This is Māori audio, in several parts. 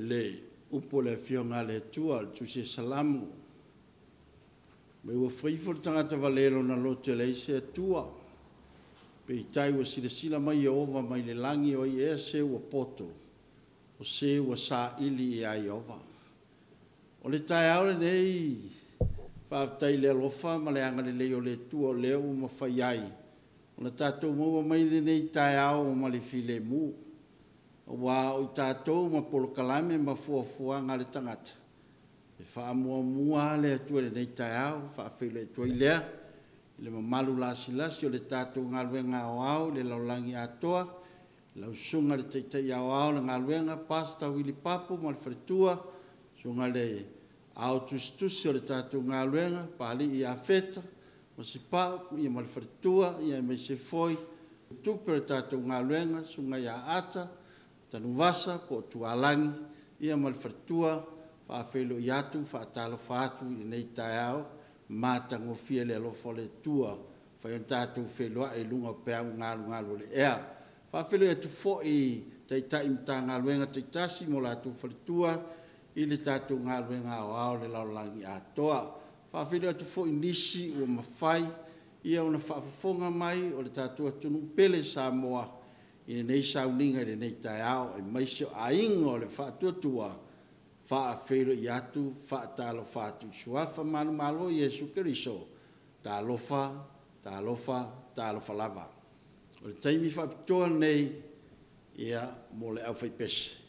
le upo le fionga le tua tu se salamu me wo frifo tangata valelo na lote le se tua pe tai wo sila mai ova mai le langi o ye se wo poto o se wo sa ili ia ova o le tai au nei fa tai le lofa ma le anga le o le tua le o ma fai o le tatou mo mai le nei tai au ma le file mu wa o tatou ma polo kalame ma fuafua nga le tangata e fa mua le tu le nei tai au fa fele tu ile le mamalu la silasi o le tatou nga luenga au le laulangi atoa la usunga le teitai au le nga luenga pasta wili papu ma le fretua sunga le au tustusi o le tatou nga luenga pali i afeta ma si pa i ma le fretua i me se foi tupe le tatou nga luenga sunga ia ata tanu vasa po tualangi ia mal fretua fa felo yatu fa talo fatu nei taiao mata ngofia le lo fole tua fa yantatu felo e lunga pe ngalu le ea fa felo tu fo i tai imtanga luenga tasi mo la tu fretua i le tatu ngaluenga au le laulangi atoa fa felo tu fo inisi o mafai ia una fa fonga mai o le tatu tunu pele Samoa ina nei sauninga le nei taiao e maisio aingo le whaatuatua whaafero i atu whaatalo whaatu suafa manu malo Yesu Keriso ta lofa lava o le taimi whaapitoa nei ia mo le au whaipese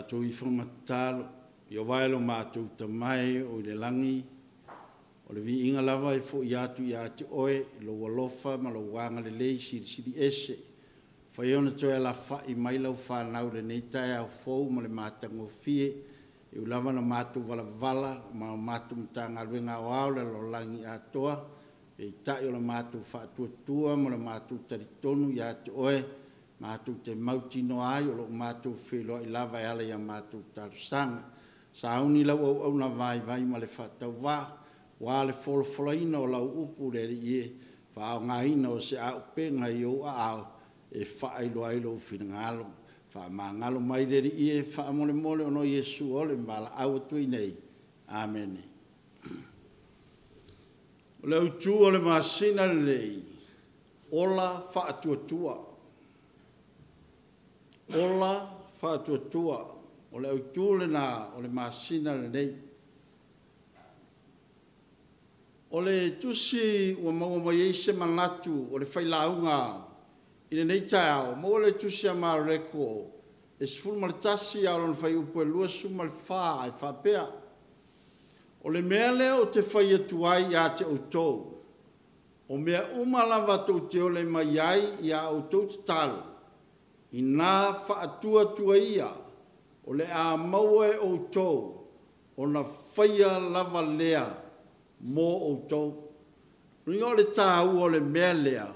tātou I whangatalo, I o waelo mātou tamai o le langi, o le vi inga lava e fo I atu oe, lo walofa ma lo wanga le lei siri ese, whai ona toi la whai mai lau whanau le neitai au fau ma le mātango fie, e u lava na mātou vala ma mātou mtanga ruenga o au le lo langi atoa, e tai o le mātou whaatua ma le mātou taritonu I atu oe, mātou te mauti no ai o lo mātou whelo I lava e ala ia mātou tarusanga. Sa auni lau au na vai ma le whatau wā le wholofolaina o lau upu le ri e, whao ngā ina o se au penga I o au e whaelo ailo whingalo. Wha mangalo mai le ri e wha mole o no Yesu o le mbala au tui nei. Amen. O le utu o le masina lei. Ola whaatuatua. Ola whaatuatua. O le utu le na o le masina lei. O le tusi ua maua mai eise manatu o le whailaunga i le nei tae au. Maua le tusi a maa reko e sifuru maritasi a lona whai upo e lua suma le whaa e whapea. O le mea leo o te whai atuai a te autou. O mea umalawa tau te ole mai ai i a autou te talo. I nā whaatua tua ia o le a maua e autou o na whaia lava lea mō autou. Ringa o le tāu o le mea lea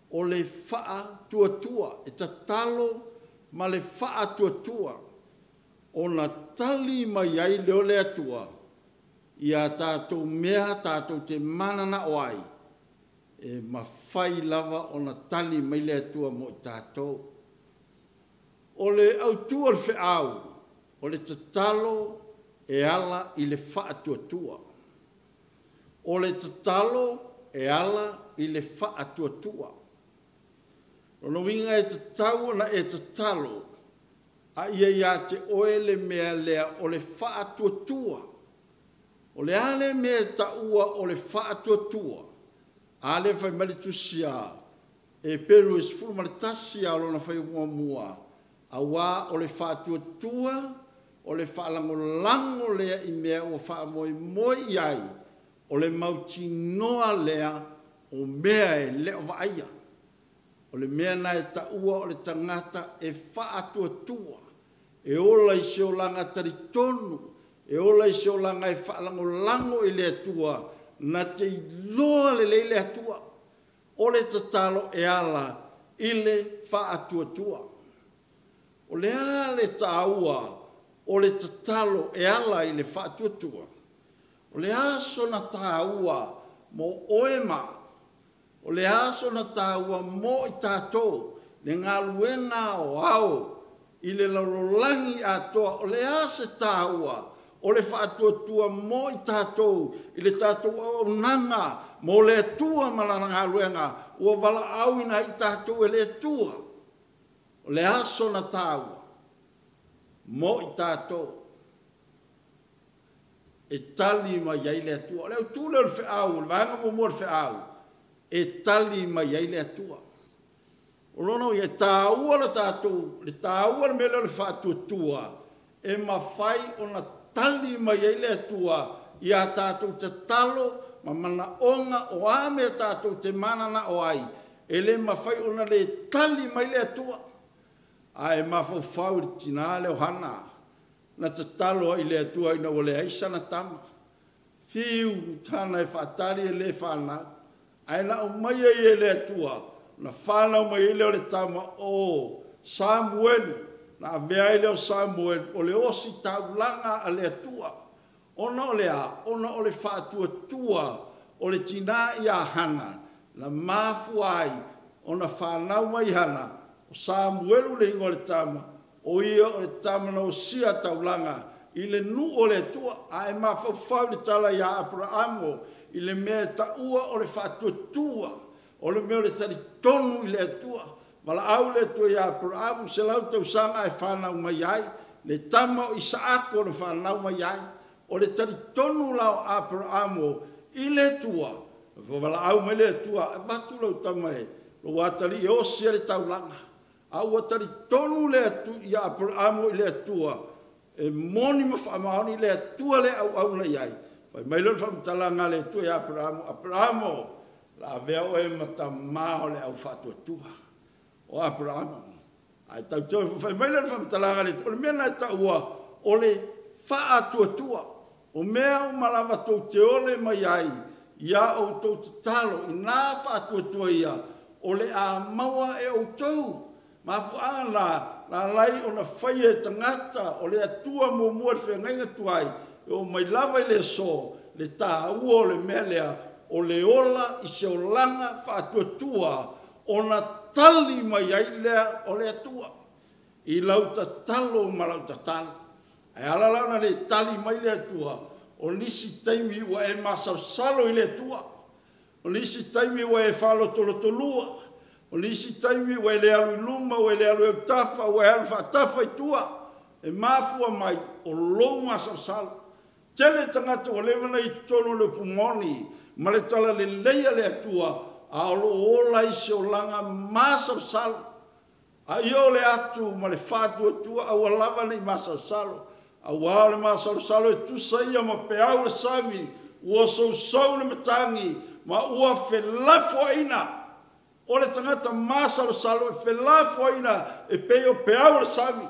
o le wha tua tua e ta talo ma le wha tua tua o na tali mai ai leo le atua i a tātou mea tātou te manana o ai e ma whai lava o na tali mai le atua mo i tātou. O le autua le whiau o le tatalo e ala i le wha tua tua. O le tatalo e ala i le wha tua tua. O no winga e tatau na e tatalo a ia te oe le mea lea o le wha tua tua. O le ale mea ta ua o le wha tua tua. Ale whai malitusia e peru e sifuru malitasi a lona whai mua a wā o le wha tua tua o le wha lango lea i mea o wha moi ai. O le mauti noa lea o mea e leo vaia. O le mea na e taua o le tangata e wha atua tua. E ola i se o langa taritonu. E ola i se o langa e wha lango i lea tua. Na te loa le leile atua. O le tatalo e ala i le wha atua tua. O le ale taua o le tatalo e ala i le wha atua tua. O le aso na tāua mo oema. O le aso na tāua mo i tātou. Le ngā luenga o au. I le laurolangi atoa. O le ase tāua. O le whātua mo i tātou. I le tātou au nanga. Mo le tua malana ngā luenga. Ua wala auina i tātou e le tua. O le aso na tāua. Mo i tātou. E tali mai ai le atua. Le tūle o le whiau, le vanga mo mo le whiau. E tali mai ai le atua. O lono i e tāua le tātou, le tāua le mele o le whātua tua. E mawhai o na tali mai ai le atua. I a tātou te talo, ma mana onga o ame tātou te manana o ai. E le mawhai o na le tali mai le atua. A e mawhau le tina le o hana. Na te talo i le atua ina o le aisa na tama. Fiu tana e whaatari e le whanau. Aina o mai e le atua. Na whanau mai e le o le tama o Samuelu. Na avea i le o Samuelu. O le osi taulanga a le atua. Ona o le a. Ona o le whaatua tua. O le tina i a hana. Na mafu ai. Ona whanau mai hana. O Samuelu le ingo le tama. O ia o le tamana o sia taulanga, i le nu o le tua, a e mawhawhau le tala i a Abrahamo, i le mea taua o le whātua tua, o le mea o le tari tonu i le tua, wala au le tua i a Abrahamo, se lau tau sanga e whanau mai ai, le tama o Isaako o le whanau mai ai, o le tari tonu lau Abrahamo i le tua, wala au mai le tua, e watu lau tamae, lo watari e o sia le taulanga, au atari tonu le atu i Abrahamo i le atua e moni ma whaamaoni le atua le au na iai whai mailon whamtalanga le atua i Abrahamo la vea o e mata mao le au whatua tua o Abrahamo ai tau tau whai mailon whamtalanga le atua o le mea nai taua o le whaatua tua o mea o malawa tau te ole mai ai ia o tau te talo i nā whaatua tua ia o le a maua e o tau ma fuana la lai ona faie tangata o le atua mo mo fe ngai tuai o mai lava le so le ta o le melea o le ola i se olanga fa tua ona tali mai ai le o le atua i lauta talo ma lauta tal ai ala la le tali mai le atua o nisi taimi wa e masa salo i le atua O nisi taimi ua e whalotolotolua. O nisi taimi ua e le alu iluma, ua e le alu eutafa, ua e alu whaatafa i tua. E mafua mai o lou masasala. Tele tangata o levana i tonu le pumoni, ma le tala le leia le atua, a o lo ola i se o langa masasala. A io le atu ma le fatu atua, a lava nei masasalo. A wao le masasalo e tu saia ma pe au le sami, ua sou le matangi, ma ua felafo ina. O le tangata masasalo e felafo ina e peo pe au le sami.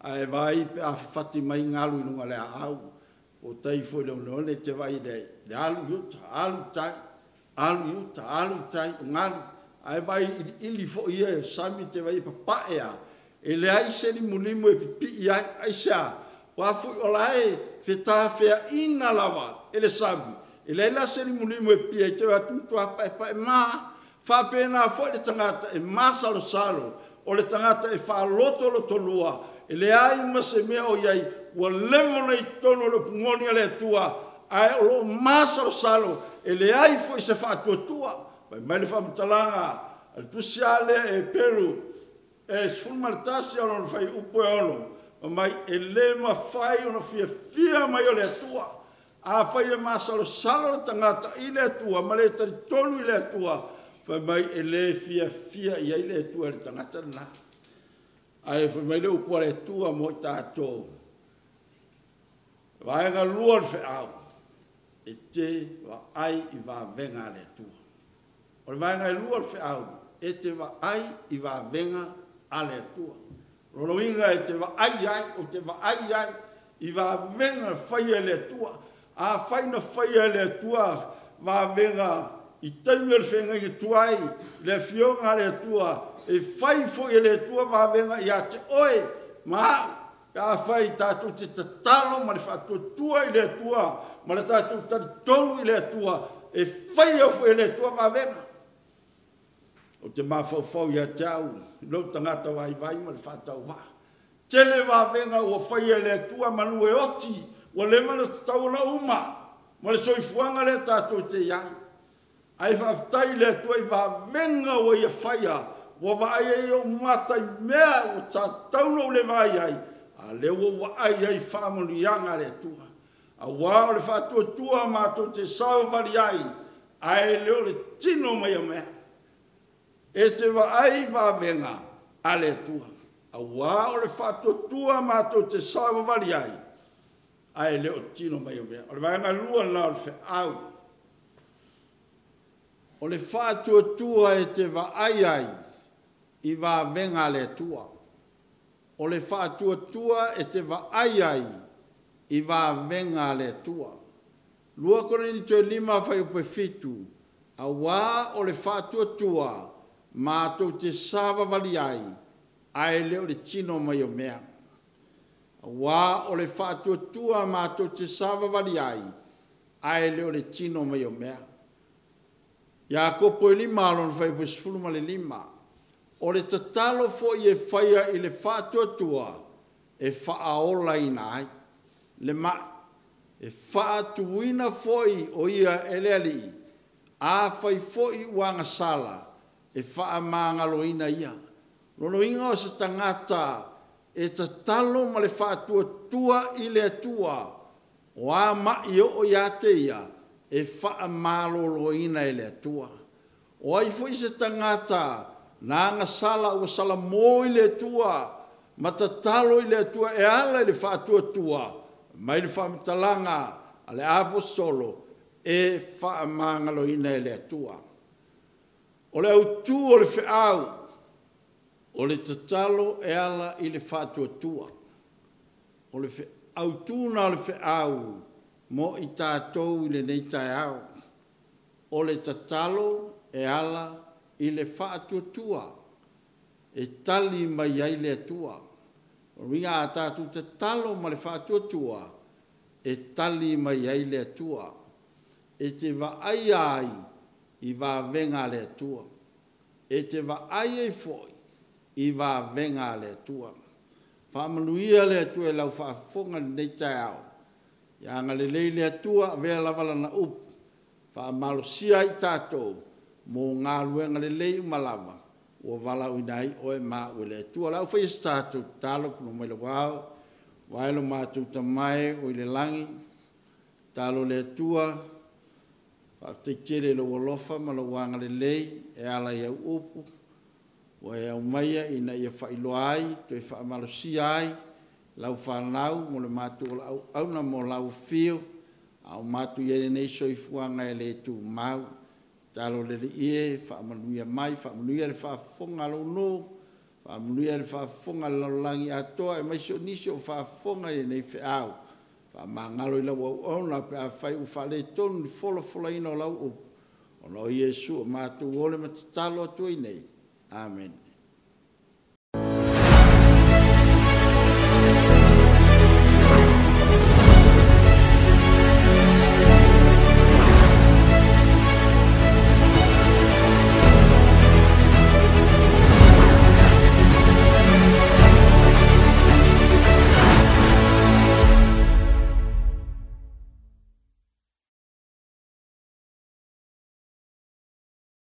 A e vai pe a fati mai ngalu inunga le au. O tai foi le onone te vai le alu yuta, alu tai, ngalu. Ai vai ili fo ia e sami te vai papaea. E le ai se ni munimu e pipi ai sa. Wa fu olae feta fea ina lava ele sami. E le la se ni munimu e pia te wa tuntu apa e ma fa pena fo le tangata e masalo salo o le tangata e fa loto lua. E le ai ma se mea o iai wa lemo nei tono lo pungoni le tua ai o lo masalo salo e le ai fo se fa tua. Mai le whamtalanga, al tusiale e Peru, e sfulmartasi ono fai upo e ono, mai e le ma fai ono fia mai o le atua, a fai e masalo salo le tangata i le atua, ma le taritonu i le atua, fai mai e le fia i le atua le tangata na. Ai fai mai le upo le atua mo i tātou. Vai ngā lua le whaau, e te wa ai i wa venga le atua. O le vaenga e lua le whaau, e te wa ai i wa venga ale atua. Rono inga e te wa ai, o te wa ai, i wa venga whaia le atua. A whaina whaia le atua, wa venga i taimia le whenga i tuai, le fionga le atua, e whai fo i le atua, wa venga i a te oe, ma ka whai tātou te tatalo, ma le whātua tua i le atua, ma le tātou tatonu i le atua, e whai au fo i le atua, wa venga. O te mawhau ia tau, no tangata vai ma le whatau wā. Tele wā venga ua whaia le atua manu e oti, ua le mana tau na uma, ma le soifuanga le tātou te iai. Ai whaftai le atua i wā venga ua ia whaia, ua wai ai o matai mea o tā tauna o le vai ai, a le ua ai ai whamonu ianga le atua. A wā o le whatua tua mātou te sao vari ai, ai leo le tino mai a mea. E te wa ai wa venga ale tua. A wā o le whatua tua mātou te sawa wari ai. Ai leo tino mai o mea. O le wāinga lua na o le whaau. O le whatua tua e te wa ai i wa venga ale tua. O le whatua tua e te wa ai i wa venga ale tua. Lua kore ni tue lima whai upe fitu. A wā o le whatua tua mātou te sāwa wali ai, ai leo le tino mai o mea. Wā o le whātua tua mātou te sāwa wali ai, ai leo le tino mai o mea. Ia kopo i lima alon whai pusfulu ma le lima. O le tatalo fo i e whaia i le whātua tua, e whaaola ina ai. Le ma, e whaatuina fo i o ia eleali, a whai fo i uanga sala, e wha mangalo ina ia. Rono inga o se tangata e ta talo ma le whātua tua i le atua o a mai o ia te ia e wha malolo ina i le atua. O ai fo i se tangata na anga sala o sala mo i le atua ma ta talo i le atua e ala i le whātua tua mai le whamitalanga a le apostolo e wha mangalo ina i le atua. O le autu o le whaau, o le tatalo e ala i le whātua tua. O le autu na le whaau, mo i tātou i le neitai au. O le tatalo e ala i le whātua tua, e tali mai ai le atua. O ringa a tātou tatalo ma le whātua tua, e tali mai ai le atua. E te wa ai ai, i va venga le tua. E te va ai e foi, i va venga le tua. Whamanuia le tua e lau whaafonga nei tai au. Ia nga le lei le tua, vea lavala na upu. whaamalosia i tātou mō ngā luenga le lei malama ua walau inai o e mā ua le atua lau whais tātou tālo kuno mai le wāo waelo mātou tamae o i le langi tālo le atua whaaftetere lo walofa ma lo wanga le lei e ala i au upu ua e au maia ina ia whailoa ai toi whaamalosia ai lau whanau mo le mātou au na mo lau fio au mātou iere nei soifuanga e le tu mau talo le ie whaamanuia mai whaamanuia le whaafonga lo no whaamanuia le whaafonga lo langi atoa e mai so nisi o whaafonga e nei whiau whaamangalo i lau au na pe a whai u whale tonu fola ino lau o no Iesu o mātou ole matatalo atu i nei. Amen.